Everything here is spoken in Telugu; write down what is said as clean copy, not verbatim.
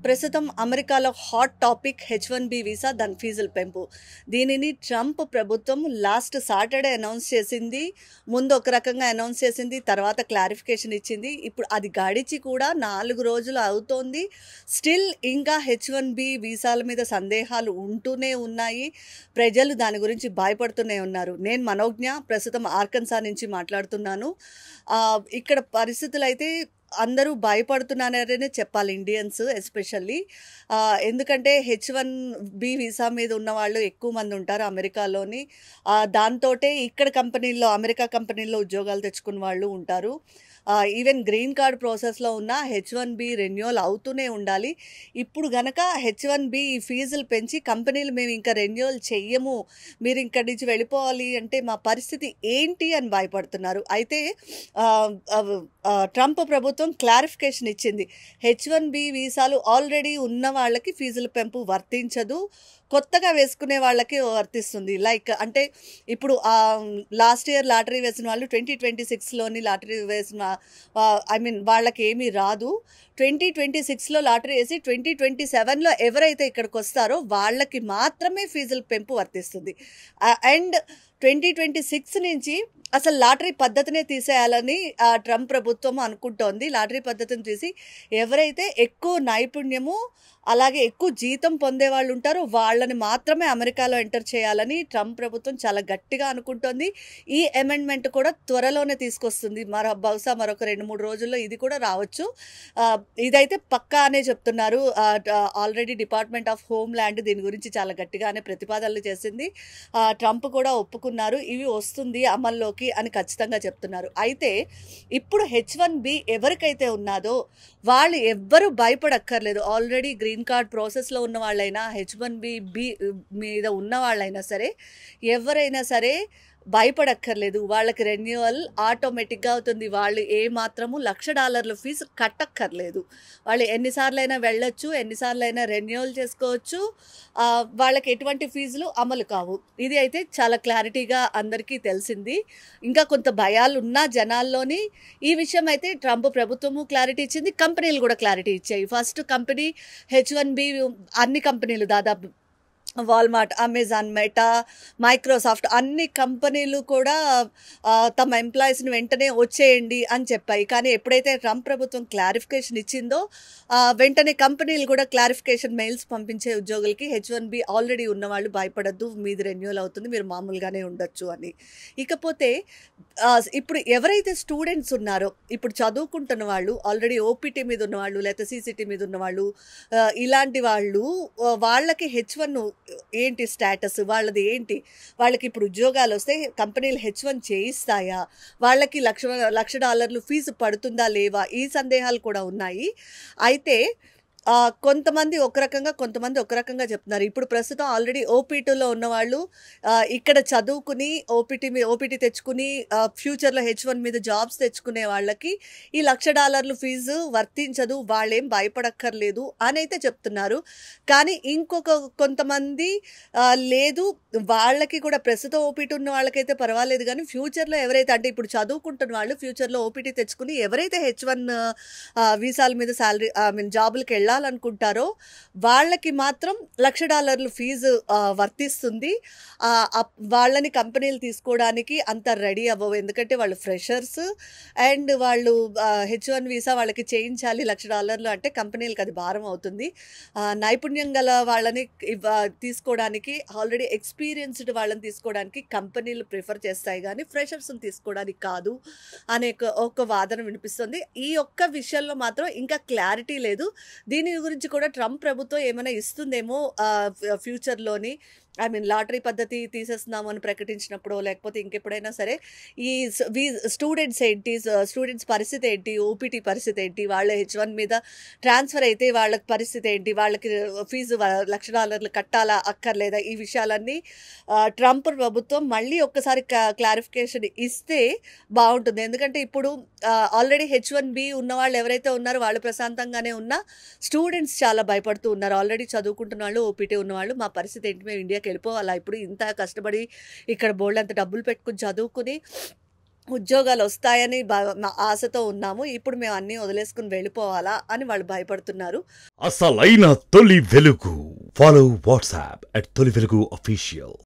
ప్రస్తుతం అమెరికాలో హాట్ టాపిక్ H1B వీసా దాని ఫీజుల పెంపు. దీనిని ట్రంప్ ప్రభుత్వం లాస్ట్ సాటర్డే అనౌన్స్ చేసింది. ముందు ఒక రకంగా అనౌన్స్ చేసింది, తర్వాత క్లారిఫికేషన్ ఇచ్చింది. ఇప్పుడు అది గడిచి కూడా 4 రోజులు అవుతోంది. స్టిల్ ఇంకా H1B వీసాల మీద సందేహాలు ఉంటూనే ఉన్నాయి. ప్రజలు దాని గురించి భయపడుతూనే ఉన్నారు. నేను మనోజ్ఞ, ప్రస్తుతం ఆర్కన్సా నుంచి మాట్లాడుతున్నాను. ఇక్కడ పరిస్థితులు అయితే అందరూ భయపడుతున్నారనే చెప్పాలి, ఇండియన్స్ ఎస్పెషల్లీ. ఎందుకంటే H1B వీసా మీద ఉన్న వాళ్ళు ఎక్కువ మంది ఉంటారు అమెరికాలోని. దాంతోటే ఇక్కడ కంపెనీల్లో, అమెరికా కంపెనీల్లో ఉద్యోగాలు తెచ్చుకున్న వాళ్ళు ఉంటారు. ఈవెన్ గ్రీన్ కార్డ్ ప్రాసెస్లో ఉన్న H1B రెన్యువల్ అవుతూనే ఉండాలి. ఇప్పుడు గనక H1B ఈ ఫీజులు పెంచి కంపెనీలు మేము ఇంకా రెన్యువల్ చెయ్యము, మీరు ఇక్కడి నుంచి వెళ్ళిపోవాలి అంటే మా పరిస్థితి ఏంటి అని భయపడుతున్నారు. అయితే ట్రంప్ ప్రభుత్వం క్లారిఫికేషన్ ఇచ్చింది. H1B వీసాలు ఆల్రెడీ ఉన్న వాళ్ళకి ఫీజుల పెంపు వర్తించదు, కొత్తగా వేసుకునే వాళ్ళకి వర్తిస్తుంది. లైక్ అంటే ఇప్పుడు లాస్ట్ ఇయర్ లాటరీ వేసిన వాళ్ళు 2026లోని లాటరీ వేసిన వాళ్ళకి ఏమీ రాదు. 2026లో లాటరీ వేసి 2027లో ఎవరైతే ఇక్కడికి వస్తారో వాళ్ళకి మాత్రమే ఫీజుల పెంపు వర్తిస్తుంది. అండ్ 2026 నుంచి అసలు లాటరీ పద్ధతినే తీసేయాలని ట్రంప్ ప్రభుత్వం అనుకుంటోంది. లాటరీ పద్ధతిని తీసి ఎవరైతే ఎక్కువ నైపుణ్యము అలాగే ఎక్కువ జీతం పొందే వాళ్ళు ఉంటారో వాళ్ళని మాత్రమే అమెరికాలో ఎంటర్ చేయాలని ట్రంప్ ప్రభుత్వం చాలా గట్టిగా అనుకుంటోంది. ఈ అమెండ్మెంట్ కూడా త్వరలోనే తీసుకొస్తుంది. బహుశా మరొక 2-3 రోజుల్లో ఇది కూడా రావచ్చు. ఇదైతే పక్కా అనే చెప్తున్నారు. Already department of home land దీని గురించి చాలా గట్టిగానే ప్రతిపాదనలు చేసింది. ట్రంప్ కూడా ఒప్పుకున్నారు, ఇవి వస్తుంది అమల్లోకి అని ఖచ్చితంగా చెప్తున్నారు. అయితే ఇప్పుడు H1B ఎవరికైతే ఉన్నదో వాళ్ళు ఎవ్వరూ భయపడక్కర్లేదు. ఆల్రెడీ గ్రీన్ కార్డ్ ప్రాసెస్లో ఉన్న వాళ్ళైనా H1B మీద ఉన్న వాళ్ళైనా సరే, ఎవరైనా సరే భయపడక్కర్లేదు. వాళ్ళకి రెన్యువల్ ఆటోమేటిక్గా అవుతుంది. వాళ్ళు ఏమాత్రము $1,00,000 ఫీజు కట్టక్కర్లేదు. వాళ్ళు ఎన్నిసార్లైనా వెళ్ళొచ్చు, ఎన్నిసార్లైనా రెన్యువల్ చేసుకోవచ్చు. వాళ్ళకి ఎటువంటి ఫీజులు అమలు కావు. ఇది అయితే చాలా క్లారిటీగా అందరికీ తెలిసింది. ఇంకా కొంత భయాలు ఉన్న జనాల్లోని ఈ విషయం అయితే ట్రంప్ ప్రభుత్వము క్లారిటీ ఇచ్చింది, కంపెనీలు కూడా క్లారిటీ ఇచ్చాయి. ఫస్ట్ కంపెనీ H1B అన్ని కంపెనీలు దాదాపు వాల్మార్ట్, అమెజాన్, మెటా, మైక్రోసాఫ్ట్ అన్ని కంపెనీలు కూడా తమ ఎంప్లాయీస్ని వెంటనే వచ్చేయండి అని చెప్పాయి. కానీ ఎప్పుడైతే ట్రంప్ ప్రభుత్వం క్లారిఫికేషన్ ఇచ్చిందో వెంటనే కంపెనీలు కూడా క్లారిఫికేషన్ మెయిల్స్ పంపించే ఉద్యోగులకి H1B ఆల్రెడీ ఉన్నవాళ్ళు భయపడద్దు, మీది రెన్యువల్ అవుతుంది, మీరు మామూలుగానే ఉండొచ్చు అని. ఇకపోతే ఇప్పుడు ఎవరైతే స్టూడెంట్స్ ఉన్నారో, ఇప్పుడు చదువుకుంటున్న వాళ్ళు, ఆల్రెడీ ఓపీటీ మీద ఉన్నవాళ్ళు లేకపోతే CCT మీద ఉన్నవాళ్ళు, ఇలాంటి వాళ్ళు, వాళ్ళకి H1 ఏంటి స్టేటస్, వాళ్ళది ఏంటి, వాళ్ళకి ఇప్పుడు ఉద్యోగాలు వస్తే కంపెనీలు H1 చేయిస్తాయా, వాళ్ళకి $1,00,000 ఫీజు పడుతుందా లేవా, ఈ సందేహాలు కూడా ఉన్నాయి. అయితే కొంతమంది ఒక రకంగా, కొంతమంది ఒక రకంగా చెప్తున్నారు. ఇప్పుడు ప్రస్తుతం ఆల్రెడీ OPTలో ఉన్నవాళ్ళు ఇక్కడ చదువుకుని ఓపీటీ తెచ్చుకుని ఫ్యూచర్లో H1 మీద జాబ్స్ తెచ్చుకునే వాళ్ళకి ఈ $1,00,000 ఫీజు వర్తించదు, వాళ్ళేం భయపడక్కర్లేదు అని అయితే చెప్తున్నారు. కానీ ఇంకొక కొంతమంది లేదు, వాళ్ళకి కూడా ప్రస్తుతం ఓపీటీ ఉన్న వాళ్ళకైతే పర్వాలేదు, కానీ ఫ్యూచర్లో ఎవరైతే, అంటే ఇప్పుడు చదువుకుంటున్న వాళ్ళు ఫ్యూచర్లో ఓపీటీ తెచ్చుకుని ఎవరైతే H1 వీసాల మీద జాబులకి వెళ్ళాలనుకుంటారో వాళ్ళకి మాత్రం $1,00,000 ఫీజు వర్తిస్తుంది. వాళ్ళని కంపెనీలు తీసుకోవడానికి అంత రెడీ అవ్వవు, ఎందుకంటే వాళ్ళు ఫ్రెషర్స్ అండ్ వాళ్ళు H1 వీసా వాళ్ళకి చేయించాలి. $1,00,000 అంటే కంపెనీలకు అది భారం అవుతుంది. నైపుణ్యం గల వాళ్ళని తీసుకోవడానికి, ఆల్రెడీ ఎక్స్పీరియన్స్డ్ వాళ్ళని తీసుకోవడానికి కంపెనీలు ప్రిఫర్ చేస్తాయి, కానీ ఫ్రెషర్స్ని తీసుకోవడానికి కాదు అనే ఒక వాదన వినిపిస్తుంది. ఈ ఒక్క విషయంలో మాత్రం ఇంకా క్లారిటీ లేదు. దీని గురించి కూడా ట్రంప్ ప్రభుత్వం ఏమైనా ఇస్తుందేమో ఫ్యూచర్లోని. లాటరీ పద్ధతి తీసేస్తున్నామని ప్రకటించినప్పుడు, లేకపోతే ఇంకెప్పుడైనా సరే ఈ స్టూడెంట్స్ ఏంటి, స్టూడెంట్స్ పరిస్థితి ఏంటి, ఓపీటీ పరిస్థితి ఏంటి, వాళ్ళ H1 మీద ట్రాన్స్ఫర్ అయితే వాళ్ళకి పరిస్థితి ఏంటి, వాళ్ళకి ఫీజు $1,00,000 కట్టాలా అక్కర్లేదా, ఈ విషయాలన్నీ ట్రంప్ ప్రభుత్వం మళ్ళీ ఒక్కసారి క్లారిఫికేషన్ ఇస్తే బాగుంటుంది. ఎందుకంటే ఇప్పుడు ఆల్రెడీ H1B ఉన్న వాళ్ళు ఎవరైతే ఉన్నారో వాళ్ళు ప్రశాంతంగానే ఉన్నా, స్టూడెంట్స్ చాలా భయపడుతూ ఉన్నారు. ఆల్రెడీ చదువుకుంటున్న వాళ్ళు, ఓపీటీ ఉన్నవాళ్ళు, మా పరిస్థితి ఏంటి, మేము ఇండియాకి వెళ్ళిపోవాలా, ఇప్పుడు ఇంత కష్టపడి ఇక్కడ బోల్డ్ అంత డబ్బులు పెట్టుకుని చదువుకుని ఉద్యోగాలు వస్తాయని ఆశతో ఉన్నాము. ఇప్పుడు మేము అన్నీ వదిలేసుకుని వెళ్ళిపోవాలా అని వాళ్ళు భయపడుతున్నారు. అసలైన తొలి వెలుగు. ఫాలో వాట్సాప్ @తొలి వెలుగు అఫీషియల్.